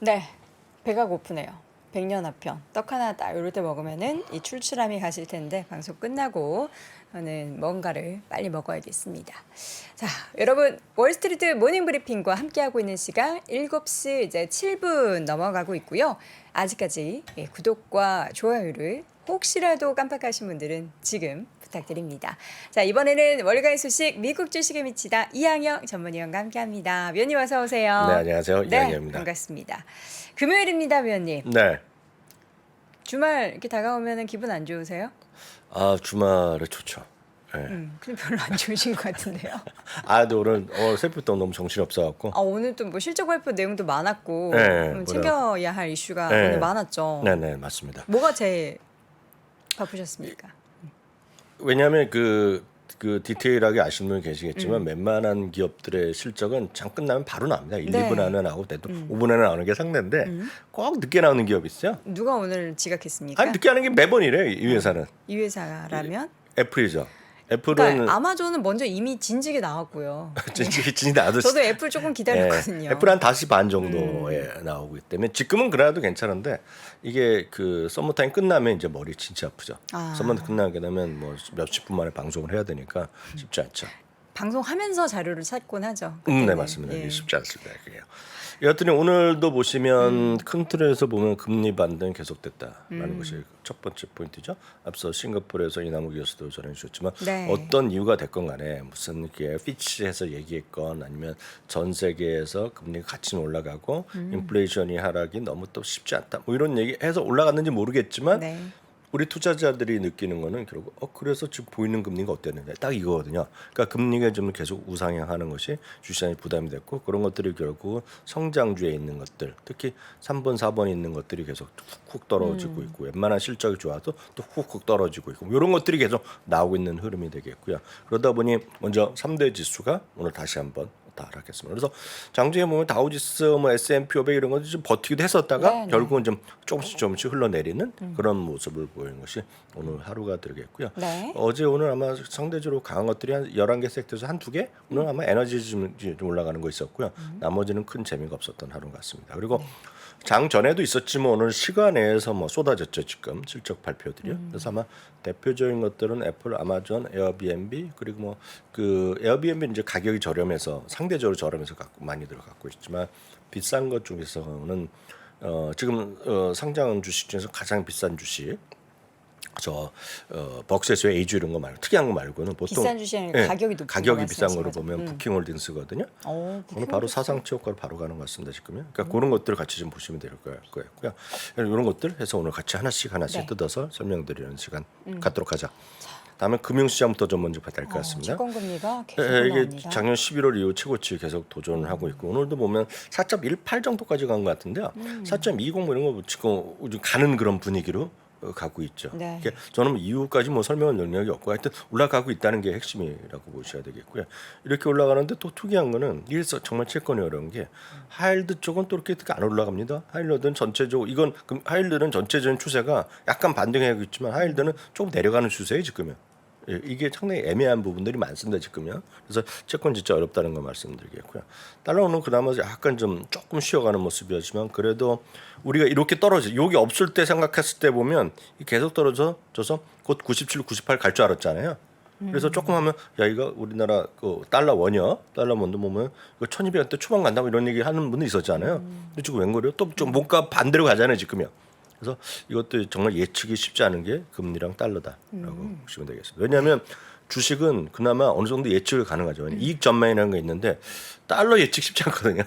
네, 배가 고프네요. 백년아편 떡 하나 딱 이럴 때 먹으면은 이 출출함이 가실 텐데 방송 끝나고 저는 뭔가를 빨리 먹어야겠습니다. 자, 여러분 월스트리트 모닝 브리핑과 함께하고 있는 시간 7시 이제 7분 넘어가고 있고요. 아직까지 구독과 좋아요를 혹시라도 깜빡하신 분들은 지금 부탁드립니다. 자, 이번에는 월가의 소식 미국 주식에 미치다 이항영 전문위원과 함께합니다. 위원님 어서 오세요. 네, 안녕하세요. 네, 이항영입니다. 반갑습니다. 금요일입니다, 위원님. 네. 주말 이렇게 다가오면 기분 안 좋으세요? 아, 주말에 좋죠. 네. 근데 별로 안 좋으신 것 같은데요. 근데 오늘 새벽부터 너무 정신이 없어갖고. 오늘 또 뭐 실적 발표 내용도 많았고 네, 챙겨야 할 이슈가 네. 오늘 많았죠. 네네, 맞습니다. 뭐가 제일 바쁘셨습니까? 왜냐하면 그 디테일하게 아시는 분 계시겠지만 웬만한 기업들의 실적은 장 끝나면 바로 나옵니다. 1, 네. 2분 안에 나오고 때도 5분 안에 나오는 게 상대인데 꼭 늦게 나오는 기업이 있어요. 누가 오늘 지각했습니까? 아니, 늦게 하는 게 매번이래, 이 회사는. 이 회사라면? 애플이죠. 애플은 그러니까 아마존은 먼저 이미 진즉에 나왔고요. 진짜 나도 저도 애플 조금 기다렸거든요. 애플 한 5시 반 정도에 나오기 때문에 지금은 그래도 괜찮은데 이게 그 서머타임 끝나면 이제 머리 진짜 아프죠. 서머타임 끝나게 되면 뭐 몇십 분 만에 방송을 해야 되니까 쉽지 않죠. 방송하면서 자료를 찾곤 하죠. 네, 그때는. 맞습니다. 예. 이게 쉽지 않습니다. 그게요. 여하튼 오늘도 보시면 큰 틀에서 보면 금리 반등 계속됐다라는 것이 첫 번째 포인트죠. 앞서 싱가포르에서 이남욱 교수도 전해주셨지만 네. 어떤 이유가 됐건 간에 무슨 게 피치에서 얘기했건 아니면 전 세계에서 금리가 같이 올라가고 인플레이션이 하락이 너무 또 쉽지 않다. 뭐 이런 얘기해서 올라갔는지 모르겠지만 네. 우리 투자자들이 느끼는 거는 결국 그래서 지금 보이는 금리가 어땠는데 딱 이거거든요. 그러니까 금리가 좀 계속 우상향하는 것이 주시장에 부담이 됐고 그런 것들이 결국 성장주에 있는 것들 특히 3번, 4번에 있는 것들이 계속 훅훅 떨어지고 있고 웬만한 실적이 좋아도 또 훅훅 떨어지고 있고 이런 것들이 계속 나오고 있는 흐름이 되겠고요. 그러다 보니 먼저 3대 지수가 오늘 다시 한번 하락했습니다. 그래서 장중에 보면 다우지수, 뭐 S&P 500 이런 것도 좀 버티기도 했었다가 네, 네. 결국은 좀 조금씩 흘러내리는 그런 모습을 보이는 것이 오늘 하루가 되겠고요. 네. 어제 오늘 아마 상대적으로 강한 것들이 한 11개 섹터에서 한두 개 오늘 아마 에너지 좀 올라가는 거 있었고요. 나머지는 큰 재미가 없었던 하루 같습니다. 그리고 장 전에도 있었지만 오늘 시간 내에서 뭐 쏟아졌죠 지금 실적 발표들이요. 그래서 아마 대표적인 것들은 애플, 아마존, 에어비앤비 그리고 뭐 그 에어비앤비는 이제 가격이 저렴해서 상대적으로 저렴해서 많이들 갖고 있지만 비싼 것 중에서는 지금 상장 주식 중에서 가장 비싼 주식 벅세스의 에이주 이런 거 말고 특이한 거 말고는 보통 비싼 주식은 가격이 높은 가격이 거 비싼 거로 말씀하신 보면 거죠? 부킹홀딩스거든요. 오늘 바로 사상 최고가로 바로 가는 것 같습니다 지금요. 그러니까 그런 것들을 같이 좀 보시면 될 거고요. 이런 것들 해서 오늘 같이 하나씩 네. 뜯어서 설명드리는 시간 갖도록 하자. 다음에 금융시장부터 좀 먼저 봐야 될 것 같습니다. 채권금리가 계속 이게 올라옵니다. 작년 11월 이후 최고치 계속 도전을 하고 있고 오늘도 보면 4.18 정도까지 간 것 같은데요. 4.20 뭐 이런 거 지금 가는 그런 분위기로 가고 있죠. 네. 저는 이유까지 뭐 설명할 능력이 없고 하여튼 올라가고 있다는 게 핵심이라고 보셔야 되겠고요. 이렇게 올라가는데 또 특이한 거는 이게 정말 채권이 어려운 게 하이힐드 쪽은 또 이렇게 안 올라갑니다. 하이힐드는 전체적으로 이건 하이힐드는 전체적인 추세가 약간 반등하고 있지만 하이힐드는 조금 내려가는 추세예요 지금은. 이게 상당히 애매한 부분들이 많습니다 지금요. 그래서 채권 진짜 어렵다는 거 말씀드리겠고요. 달러는 그나마 약간 좀 조금 쉬어가는 모습이었지만 그래도 우리가 이렇게 떨어져 여기 없을 때 생각했을 때 보면 계속 떨어져서 곧 97, 98 갈 줄 알았잖아요. 그래서 조금 하면 야 이거 우리나라 그 달러 원이요. 달러 원도 보면 이거 1200원대 초반 간다고 이런 얘기 하는 분도 있었잖아요. 근데 지금 웬 거래요? 또 좀 뭔가 반대로 가잖아요 지금요. 그래서 이것도 정말 예측이 쉽지 않은 게 금리랑 달러다라고 보시면 되겠습니다. 왜냐하면 주식은 그나마 어느 정도 예측이 가능하죠. 이익 전망이라는 게 있는데 달러 예측 쉽지 않거든요.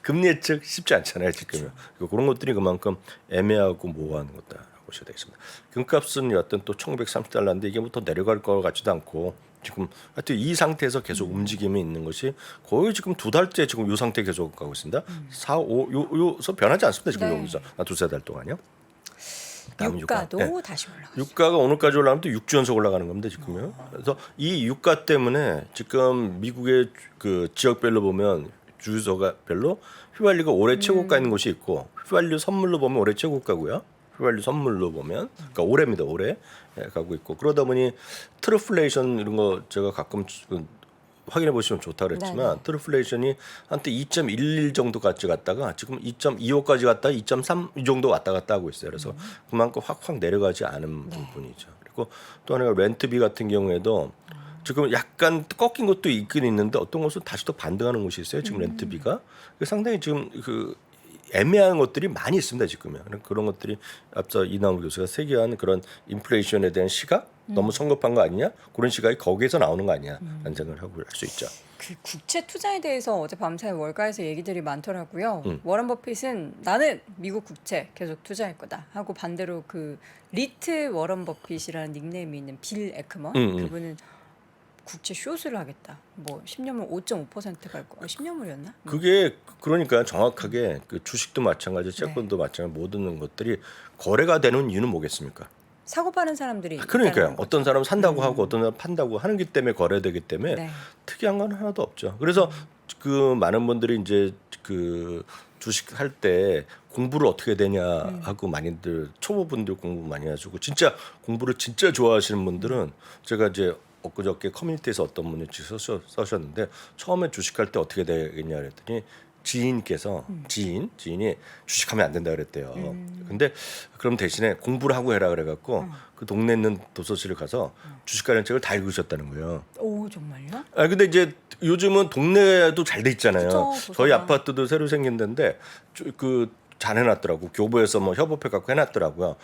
금리 예측 쉽지 않잖아요 지금요. 그런 것들이 그만큼 애매하고 모호한 것다라고 보셔야 되겠습니다. 금값은 여하튼 또 1,930달러인데 이게 뭐 더 내려갈 것 같지도 않고 지금 하여튼 이 상태에서 계속 움직임이 있는 것이 거의 지금 2달째 지금 이 상태 계속 가고 있습니다. 4, 5 요서 변하지 않습니다 지금 네. 여기서 두세 달 동안요. 다음 유가도 유가. 다시 올라가죠. 유가가 오늘까지 올라가면 또 6주 연속 올라가는 겁니다 지금요. 그래서 이 유가 때문에 지금 미국의 그 지역별로 보면 주유소가별로 휘발유가 올해 최고가 있는 곳이 있고 휘발유 선물로 보면 올해 최고가고요. 휘발유 선물로 보면 그러니까 올해입니다 올해 가고 있고 그러다 보니 트러플레이션 이런 거 제가 가끔 확인해 보시면 좋다 그랬지만 트루플레이션이 한때 2.11 정도까지 갔다가 지금 2.25까지 갔다가 2.3 이 정도 왔다 갔다 하고 있어요. 그래서 그만큼 확 내려가지 않은 부분이죠. 그리고 또 하나가 렌트비 같은 경우에도 지금 약간 꺾인 것도 있긴 있는데 어떤 곳은 다시 또 반등하는 곳이 있어요. 지금 렌트비가 상당히 지금 그 애매한 것들이 많이 있습니다. 지금은 그런 것들이 앞서 이나무 교수가 세계한 그런 인플레이션에 대한 시각 너무 성급한 거 아니냐 그런 시각이 거기에서 나오는 거 아니냐라는 생각을 하고 할 수 있죠. 그 국채 투자에 대해서 어제 밤새 월가에서 얘기들이 많더라고요. 워런 버핏은 나는 미국 국채 계속 투자할 거다 하고 반대로 그 리트 워런 버핏이라는 닉네임이 있는 빌 에크먼 그분은 국채 숏을 하겠다. 뭐 10년물 5.5%갈 거. 10년물이었나? 그게 그러니까 정확하게 그 주식도 마찬가지, 채권도 마찬가지 모든 것들이 거래가 되는 이유는 뭐겠습니까? 사고 파는 사람들이 그러니까요. 있다는 어떤 사람은 산다고 하고 어떤 사람은 판다고 하는 기 때문에 거래되기 때문에 네. 특이한 건 하나도 없죠. 그래서 그 많은 분들이 이제 그 주식 할 때 공부를 어떻게 되냐 하고 많이들 초보분들 공부 많이 하시고 진짜 공부를 진짜 좋아하시는 분들은 제가 이제 엊그저께 커뮤니티에서 어떤 분이 써셨는데 처음에 주식할 때 어떻게 되겠냐 그랬더니 지인께서 지인이 주식하면 안 된다 그랬대요. 근데 그럼 대신에 공부를 하고 해라 그래갖고 그 동네 있는 도서실을 가서 주식 관련 책을 다 읽으셨다는 거예요. 오 정말요? 아 근데 이제 요즘은 동네도 잘 돼 있잖아요. 그쵸, 저희 도서관. 아파트도 새로 생긴 데인데 그 잘 해놨더라고. 교보에서 뭐 협업해 갖고 해놨더라고요.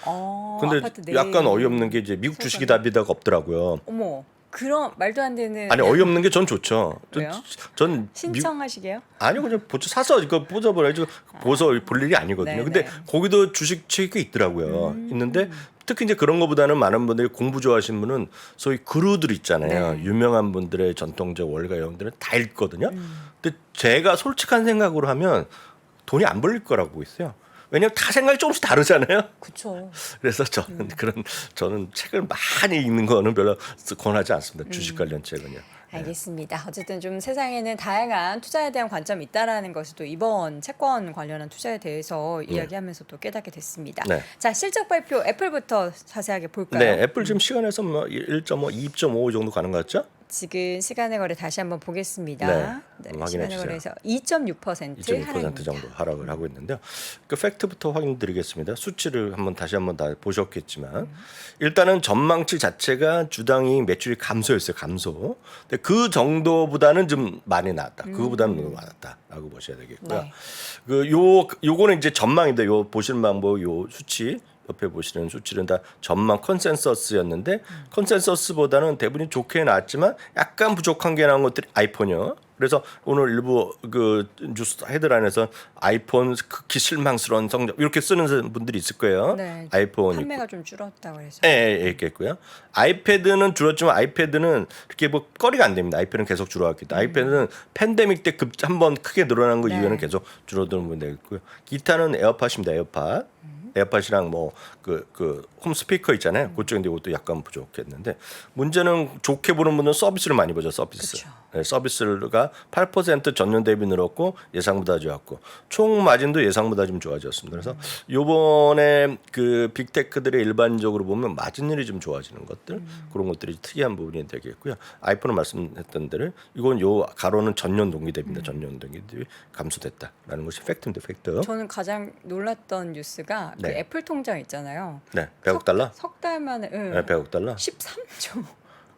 근데 아파트 내에 약간 어이없는 게 이제 미국 주식이 답이다가 없더라고요. 어머 그런 말도 안 되는 아니 어이없는 게 전 좋죠. 왜요? 전 신청하시게요? 아니요 그냥 보초 사서 이거 보자보라지 보서 볼 일이 아니거든요. 네네. 근데 거기도 주식 책이 꽤 있더라고요. 있는데 특히 이제 그런 거보다는 많은 분들이 공부 좋아하시는 분은 소위 그루들 있잖아요. 네. 유명한 분들의 전통적 월가 영들은 다 읽거든요. 근데 제가 솔직한 생각으로 하면 돈이 안 벌릴 거라고 있어요. 왜냐면 다 생각이 조금씩 다르잖아요. 그렇죠. 그래서 저는 책을 많이 읽는 거는 별로 권하지 않습니다. 주식 관련 책은요. 알겠습니다. 어쨌든 좀 세상에는 다양한 투자에 대한 관점이 있다라는 것을 또 이번 채권 관련한 투자에 대해서 이야기하면서 또 깨닫게 됐습니다. 네. 자 실적 발표 애플부터 자세하게 볼까요? 네, 애플 지금 시간에서 뭐 1.5, 2.5 정도 가는 것 같죠? 지금 시간의 거래 다시 한번 보겠습니다. 네, 확인해 시간의 주세요. 거래에서 2.6% 2.6% 하락입니다. 정도 하락을 하고 있는데요. 그 팩트부터 확인드리겠습니다. 수치를 다시 한번 다 보셨겠지만 일단은 전망치 자체가 주당이 매출이 감소했어요. 감소. 근데 그 정도보다는 좀 많이 나왔다. 그거보다는 너무 많았다라고 보셔야 되겠고요. 네. 요거는 이제 전망인데 요 보시는 방법 요 수치 옆에 보시는 수치는 다 전망 컨센서스였는데 컨센서스보다는 대부분이 좋게 나왔지만 약간 부족한 게 나온 것들이 아이폰이요. 그래서 오늘 일부 그 뉴스 헤드라인에서 아이폰 극히 실망스러운 성적 이렇게 쓰는 분들이 있을 거예요. 네. 아이폰 판매가 좀 줄었다고 해서. 예, 있겠고요. 아이패드는 줄었지만 아이패드는 이렇게 뭐 거리가 안 됩니다. 아이패드는 계속 줄어왔기 때문에 아이패드는 팬데믹 때 한번 크게 늘어난 거 네. 이후에는 계속 줄어드는 분이 되겠고요. 기타는 에어팟입니다. 에어팟. 에어팟이랑 뭐 그 홈 스피커 있잖아요. 그쪽인데 이것도 약간 부족했는데 문제는 좋게 보는 분은 서비스를 많이 보죠. 서비스. 그쵸. 네, 서비스가 8% 전년 대비 늘었고 예상보다 좋았고 총 마진도 예상보다 좀 좋아졌습니다. 그래서 요번에 그 빅테크들의 일반적으로 보면 마진율이 좀 좋아지는 것들 그런 것들이 특이한 부분이 되겠고요. 아이폰은 말씀했던 대로 이건 요 가로는 전년 동기 대비입니다. 전년 동기 대비 감소됐다라는 것이 팩트인데 팩트. 저는 가장 놀랐던 뉴스가 그 네. 애플 통장 있잖아요. 네, 100억 달러. 석 달 만에 네, 100억 달러. 13조.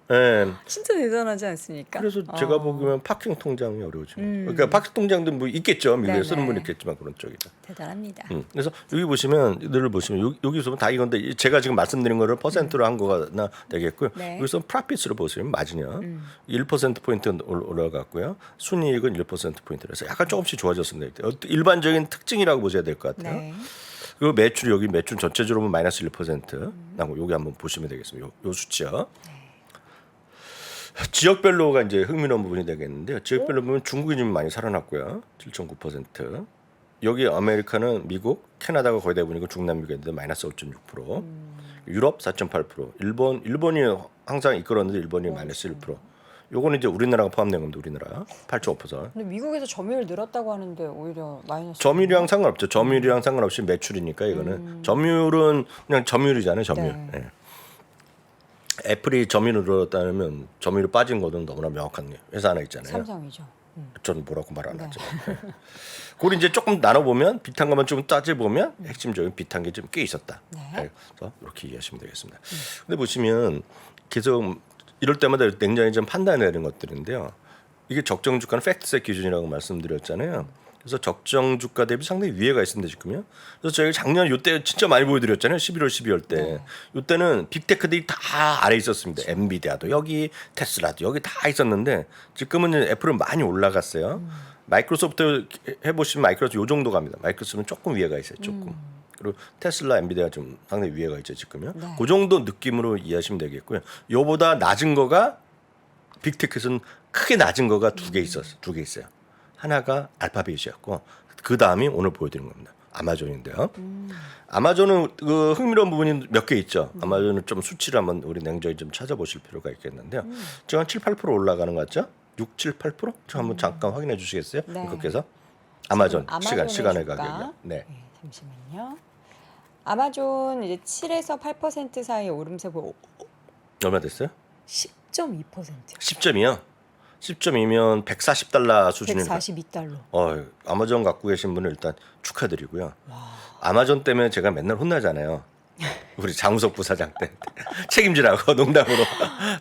네. 진짜 대단하지 않습니까? 그래서 제가 보기에는 파킹 통장이 어려우죠. 그러니까 파킹 통장도 뭐 있겠죠. 미국에 네네. 쓰는 분 있겠지만 그런 쪽이다. 대단합니다. 그래서 여기 보시면 늘 보시면 여기서 다 이건데 제가 지금 말씀드린 거를 퍼센트로 한 거나 되겠고요. 네. 여기서 프라핏으로 보시면 마진이요. 1% 포인트 올라갔고요. 순이익은 1% 포인트라서 약간 조금씩 좋아졌습니다. 일반적인 특징이라고 보셔야 될 것 같아요. 네. 그리고 매출 여기 매출 전체적으로 보면 마이너스 1% 나고 여기 한번 보시면 되겠습니다. 요 수치요. 지역별로가 이제 흥미로운 부분이 되겠는데요. 지역별로 보면 중국이 좀 많이 살아났고요. 7.9%. 여기 아메리카는 미국, 캐나다가 거의 대부분이고 중남미국인데 마이너스 5.6%. 유럽 4.8%. 일본이 항상 이끌었는데 일본이 마이너스 1%. 요거는 이제 우리나라가 포함된 겁니다. 우리나라 8.5%. 근데 미국에서 점유율 늘었다고 하는데 오히려 마이너스. 점유율이랑 상관없죠. 점유율이랑 상관없이 매출이니까 이거는 점유율은 그냥 점유율이잖아요. 점유율. 네. 예. 애플이 점유율을 늘었다면 점유율이 빠진 것은 너무나 명확한 회사 하나 있잖아요. 삼성이죠. 저는 뭐라고 말 안 네. 하죠. 그걸 이제 조금 나눠보면 비탄 것만 좀 따져보면 핵심적인 비탄 게 좀 꽤 있었다. 네. 그래서 이렇게 이해하시면 되겠습니다. 근데 보시면 계속 이럴 때마다 냉정히 좀 판단해야 되는 것들인데요. 이게 적정 주가는 팩트셋 기준이라고 말씀드렸잖아요. 그래서 적정 주가 대비 상당히 위에가 있습니다 지금요. 그래서 저희가 작년 이때 진짜 많이 보여드렸잖아요. 11월, 12월 때. 이때는 빅테크들이 다 아래 있었습니다. 엔비디아도 여기, 테슬라도 여기 다 있었는데 지금은 이제 애플은 많이 올라갔어요. 마이크로소프트 해보시면 마이크로소프트 요 정도 갑니다. 마이크로소프트는 조금 위에가 있어요. 조금. 그리고 테슬라, 엔비디아 좀 상당히 위에가 있죠 지금요. 네. 그 정도 느낌으로 이해하시면 되겠고요. 요보다 낮은 거가 빅테크에서는 크게 낮은 거가 두 개 있어요. 하나가 알파벳이었고 그 다음이 오늘 보여드린 겁니다. 아마존인데요. 아마존은 그 흥미로운 부분이 몇 개 있죠. 아마존은 좀 수치를 한번 우리 냉정히 좀 찾아보실 필요가 있겠는데요. 지금 한 7, 8% 올라가는 것 같죠? 6, 7, 8%? 저 한번 잠깐 확인해 주시겠어요? 네. 그께서 아마존 아마존의 시간의 주가. 가격이요. 네. 네, 잠시만요. 아마존 이제 7에서 8% 사이 오름세 보 얼마 됐어요? 10.2%. 10점이요. 10점이면 140달러 수준입니다. 142달러. 아마존 갖고 계신 분은 일단 축하드리고요. 아마존 때문에 제가 맨날 혼나잖아요. 우리 장우석 부사장 때 책임지라고 농담으로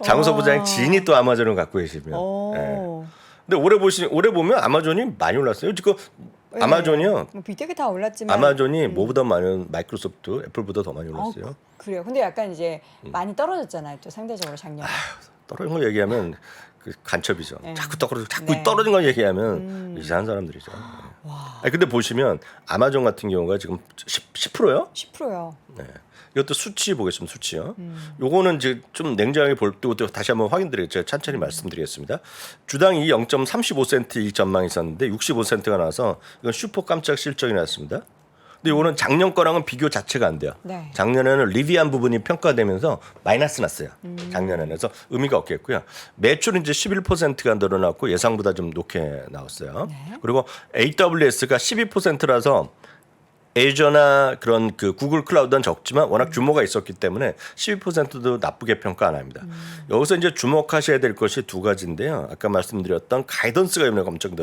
장우석 부사장 지인이 또 아마존을 갖고 계시면. 예. 근데 올해 보면 아마존이 많이 올랐어요. 지금 아마존이요. 뭐 빅테크 다 올랐지만 아마존이 뭐보다 많은 마이크로소프트, 애플보다 더 많이 올랐어요. 그래요. 근데 약간 이제 많이 떨어졌잖아요. 또 상대적으로 작년에. 떨어진 거 얘기하면 그 간첩이죠. 자꾸 네. 떨어진 거 얘기하면 이상한 사람들이죠. 아니, 근데 보시면 아마존 같은 경우가 지금 10%요? 10%요. 네. 이것도 수치 보겠습니다. 수치요. 요거는 이제 좀 냉정하게 볼 때 다시 한번 확인드리겠죠. 천천히 말씀드리겠습니다. 주당 이 0.35센트 이 전망이 있었는데 65센트가 나와서 이건 슈퍼 깜짝 실적이 났습니다. 근데 요거는 작년 거랑은 비교 자체가 안 돼요. 네. 작년에는 리비안 부분이 평가되면서 마이너스 났어요. 작년에는. 그래서 의미가 없겠고요. 매출은 이제 11%가 늘어났고 예상보다 좀 높게 나왔어요. 네. 그리고 AWS가 12%라서 애저나 그런 그 구글 클라우드는 적지만 워낙 규모가 있었기 때문에 12%도 나쁘게 평가 안 합니다. 여기서 이제 주목하셔야 될 것이 두 가지인데요. 아까 말씀드렸던 가이던스가 이번에 엄청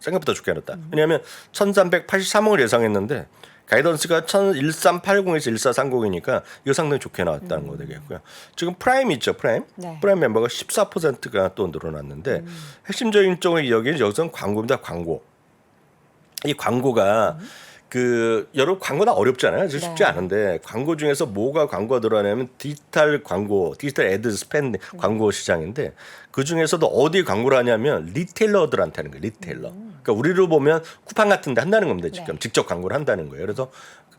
생각보다 좋게 나왔다. 왜냐하면 1,383억을 예상했는데 가이던스가 1380에서 1430이니까 이거 상당히 좋게 나왔다는 거 되겠고요. 지금 프라임 있죠, 프라임. 네. 프라임 멤버가 14%가 또 늘어났는데 핵심적인 쪽의 여기는 여기서는 광고입니다, 광고. 이 광고가 여러 광고는 어렵잖아요. 쉽지 네. 않은데 광고 중에서 뭐가 광고가 들어가냐면 디지털 광고, 디지털 애드 스펜드 광고 시장인데 그 중에서도 어디 광고를 하냐면 리테일러들한테 하는 거예요. 리테일러. 그러니까 우리로 보면 쿠팡 같은데 한다는 겁니다. 지금 네. 직접 광고를 한다는 거예요. 그래서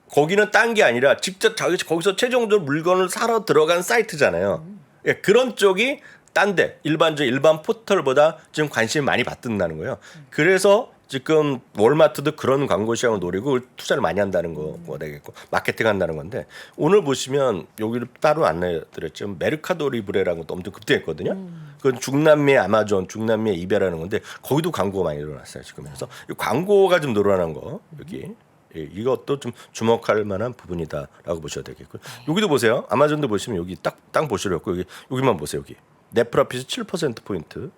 거기는 딴 게 아니라 직접 거기서 최종적으로 물건을 사러 들어간 사이트잖아요. 예, 그런 쪽이 딴데 일반 포털보다 지금 관심이 많이 받는다는 거예요. 그래서 지금 월마트도 그런 광고 시장을 노리고 투자를 많이 한다는 거가 되겠고 마케팅 한다는 건데 오늘 보시면 여기를 따로 안내드렸죠. 메르카도 리브레라는 것도 엄청 급등했거든요. 그건 중남미 아마존, 중남미 이베라는 건데 거기도 광고가 많이 일어났어요 지금. 그래서 이 광고가 좀 늘어난 거 여기 이것도 좀 주목할 만한 부분이다라고 보셔야 되겠고요. 여기도 보세요. 아마존도 보시면 여기 딱 보시려고 여기만 보세요. 여기 넷 프로핏이 7% 포인트,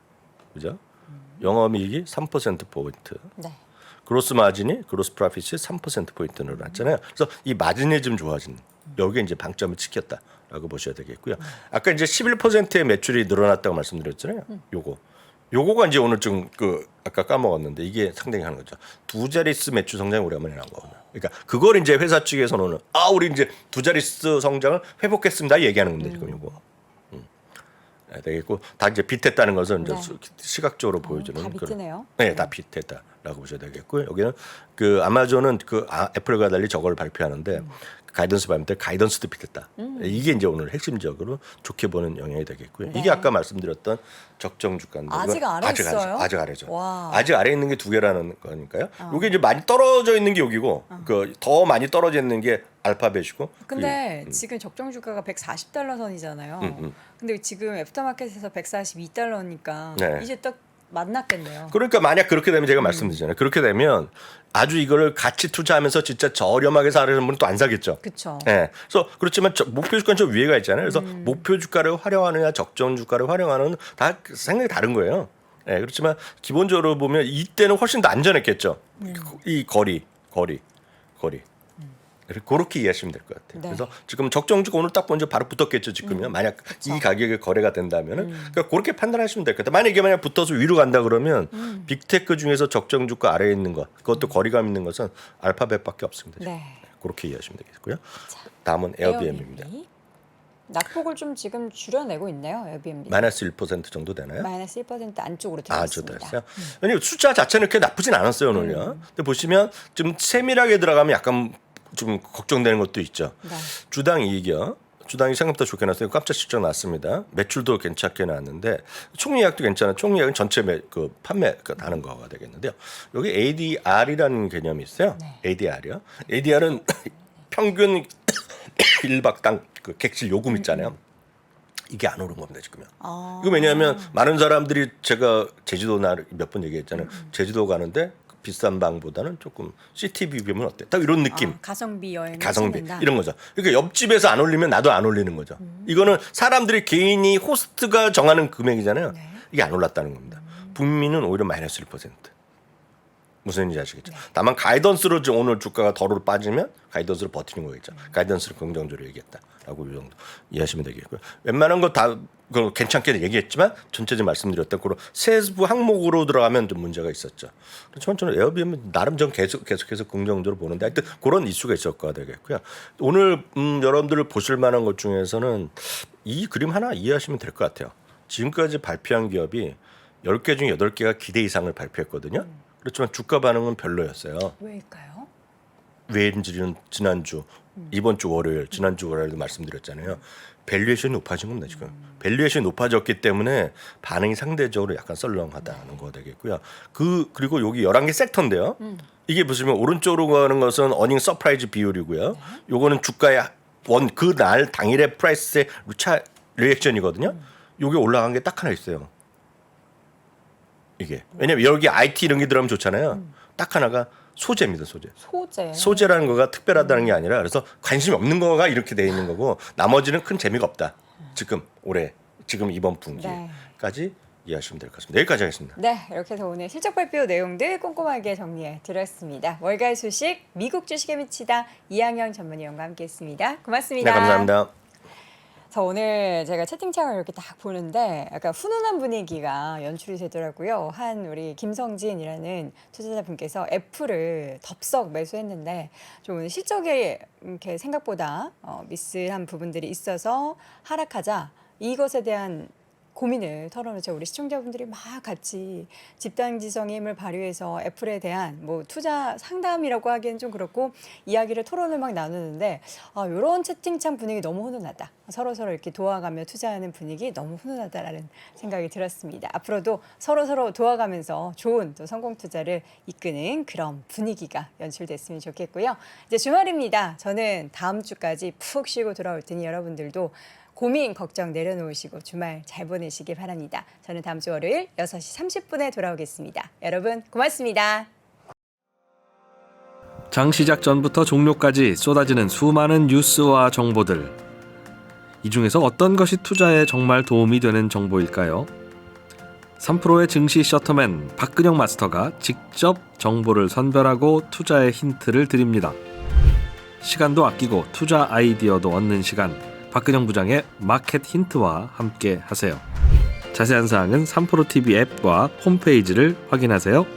그죠? 영업이익이 3% 포인트. 네. 그로스 프로핏이 3% 포인트 늘어났잖아요. 그래서 이 마진이 좀 좋아진. 여기에 이제 방점을 찍혔다라고 보셔야 되겠고요. 아까 이제 11%의 매출이 늘어났다고 말씀드렸잖아요. 요거가 이제 오늘 좀 아까 까먹었는데 이게 상당히 하는 거죠. 두 자릿수 매출 성장이 오랜만에 나온 거거든요. 그러니까 그걸 이제 회사 측에서는 우리 이제 두 자릿수 성장을 회복했습니다 얘기하는 겁니다. 지금 요거. 되겠고 다 이제 빗했다는 것은 이제 시각적으로 보여주는 다 비트네요. 네, 다 빗했다라고 보셔야 되겠고요. 여기는 애마존은 애플과 달리 저걸 발표하는데 가이던스 발표 때 가이던스도 빗했다. 이게 이제 오늘 핵심적으로 좋게 보는 영향이 되겠고요. 네. 이게 아까 말씀드렸던 적정 주가인데 아직 아래 있어요? 아직 아래죠. 와. 아직 아래 있는 게 두 개라는 거니까요. 이게 이제 많이 떨어져 있는 게 여기고 더 많이 떨어져 있는 게 알파벳이고. 근데 지금 적정 주가가 140달러 선이잖아요. 근데 지금 애프터마켓에서 142달러니까 네. 이제 딱 만났겠네요. 그러니까 만약 그렇게 되면 제가 말씀드리잖아요. 그렇게 되면 아주 이거를 같이 투자하면서 진짜 저렴하게 사려는 분은 또 안 사겠죠. 그렇죠. 예. 그래서 그렇지만 목표 주가는 저 위에가 있잖아요. 그래서 목표 주가를 활용하느냐 적정 주가를 활용하는 다 생각이 다른 거예요. 예. 그렇지만 기본적으로 보면 이때는 훨씬 더 안전했겠죠. 이 거리. 그렇게 이해하시면 될 것 같아요. 네. 그래서 지금 적정 주가 오늘 딱 먼저 바로 붙었겠죠. 지금요. 만약 이 가격에 거래가 된다면은 그러니까 그렇게 판단하시면 될 것 같아요. 만약 이게 만약 붙어서 위로 간다 그러면 빅테크 중에서 적정 주가 아래에 있는 것, 그것도 거리감 있는 것은 알파벳밖에 없습니다. 네. 그렇게 이해하시면 되겠고요. 다음은 에어비앤비입니다. 낙폭을 좀 지금 줄여내고 있네요. 에어비앤비. 마이너스 1% 정도 되나요? 마이너스 1% 안쪽으로 저 들어갔습니다. 됐어요. 왜냐면 숫자 자체는 그렇게 나쁘진 않았어요 오늘요. 근데 보시면 좀 세밀하게 들어가면 약간 좀 걱정되는 것도 있죠. 네. 주당 이익이요. 주당이 생각보다 좋게 나왔어요. 깜짝 실적 났습니다. 매출도 괜찮게 나왔는데 총예약도 괜찮아. 총예약은 전체 판매가 다는 거가 되겠는데요. 여기 ADR이라는 개념이 있어요. 네. ADR이요. ADR은 평균 일박당 그 객실 요금 있잖아요. 이게 안 오른 겁니다 지금요. 이거 왜냐하면 많은 사람들이 제가 제주도 날 몇 번 얘기했잖아요. 제주도 가는데 비싼 방보다는 조금 시티 비비면 어때? 딱 이런 느낌. 가성비 여행. 가성비 이런 거죠. 그러니까 옆집에서 안 올리면 나도 안 올리는 거죠. 이거는 사람들이 개인이 호스트가 정하는 금액이잖아요. 네. 이게 안 올랐다는 겁니다. 북미는 오히려 마이너스 1%. 무슨 얘기인지 아시겠죠? 다만 가이던스로 오늘 주가가 덜어 빠지면 가이던스로 버티는 거겠죠. 가이던스를 긍정적으로 얘기했다라고 이 정도 이해하시면 되겠고요. 웬만한 거 다 괜찮게 얘기했지만 전체적으로 말씀드렸던 그런 세부 항목으로 들어가면 좀 문제가 있었죠. 그렇지만 저는 에어비앤비 나름 전 계속해서 긍정적으로 보는데 하여튼 그런 이슈가 있었거야 되겠고요. 오늘 여러분들 보실 만한 것 중에서는 이 그림 하나 이해하시면 될 것 같아요. 지금까지 발표한 기업이 10개 중에 8개가 기대 이상을 발표했거든요. 그렇지만 주가 반응은 별로였어요. 왜일까요? 왜인지는 지난주 이번 주 월요일 지난주 월요일도 말씀드렸잖아요. 밸류에이션이 높아진 겁니다 지금. 밸류에이션이 높아졌기 때문에 반응이 상대적으로 약간 썰렁하다는 거 되겠고요. 그리고 여기 11개 섹터인데요. 이게 보시면 오른쪽으로 가는 것은 어닝 서프라이즈 비율이고요. 요거는 주가의 그날 당일의 프라이스의 리액션이거든요. 요게 올라간 게 딱 하나 있어요. 이게 왜냐면 여기 IT 이런 게 들어가면 좋잖아요. 딱 하나가 소재입니다. 소재라는 거가 특별하다는 게 아니라 그래서 관심이 없는 거가 이렇게 돼 있는 거고 나머지는 큰 재미가 없다. 지금 이번 분기까지 이해하시면 될 것 같습니다. 여기까지 하겠습니다. 네, 이렇게 해서 오늘 실적 발표 내용들 꼼꼼하게 정리해 드렸습니다. 월가의 소식 미국 주식에 미치다 이항영 전문위원과 함께했습니다. 고맙습니다. 네, 감사합니다. 자, 오늘 제가 채팅창을 이렇게 딱 보는데 약간 훈훈한 분위기가 연출이 되더라고요. 우리 김성진이라는 투자자분께서 애플을 덥석 매수했는데 좀 오늘 실적에 이렇게 생각보다 미스한 부분들이 있어서 하락하자 이것에 대한 고민을 털어놓자 우리 시청자분들이 막 같이 집단지성의 힘을 발휘해서 애플에 대한 투자 상담이라고 하기엔 좀 그렇고 이야기를 토론을 막 나누는데 이런 채팅창 분위기 너무 훈훈하다. 서로서로 이렇게 도와가며 투자하는 분위기 너무 훈훈하다라는 생각이 들었습니다. 앞으로도 서로서로 도와가면서 좋은 또 성공 투자를 이끄는 그런 분위기가 연출됐으면 좋겠고요. 이제 주말입니다. 저는 다음 주까지 푹 쉬고 돌아올 테니 여러분들도 고민, 걱정 내려놓으시고 주말 잘 보내시길 바랍니다. 저는 다음 주 월요일 6시 30분에 돌아오겠습니다. 여러분 고맙습니다. 장 시작 전부터 종료까지 쏟아지는 수많은 뉴스와 정보들. 이 중에서 어떤 것이 투자에 정말 도움이 되는 정보일까요? 3프로의 증시 셔터맨 박근영 마스터가 직접 정보를 선별하고 투자의 힌트를 드립니다. 시간도 아끼고 투자 아이디어도 얻는 시간. 박근영 부장의 마켓 힌트와 함께 하세요. 자세한 사항은 3프로TV 앱과 홈페이지를 확인하세요.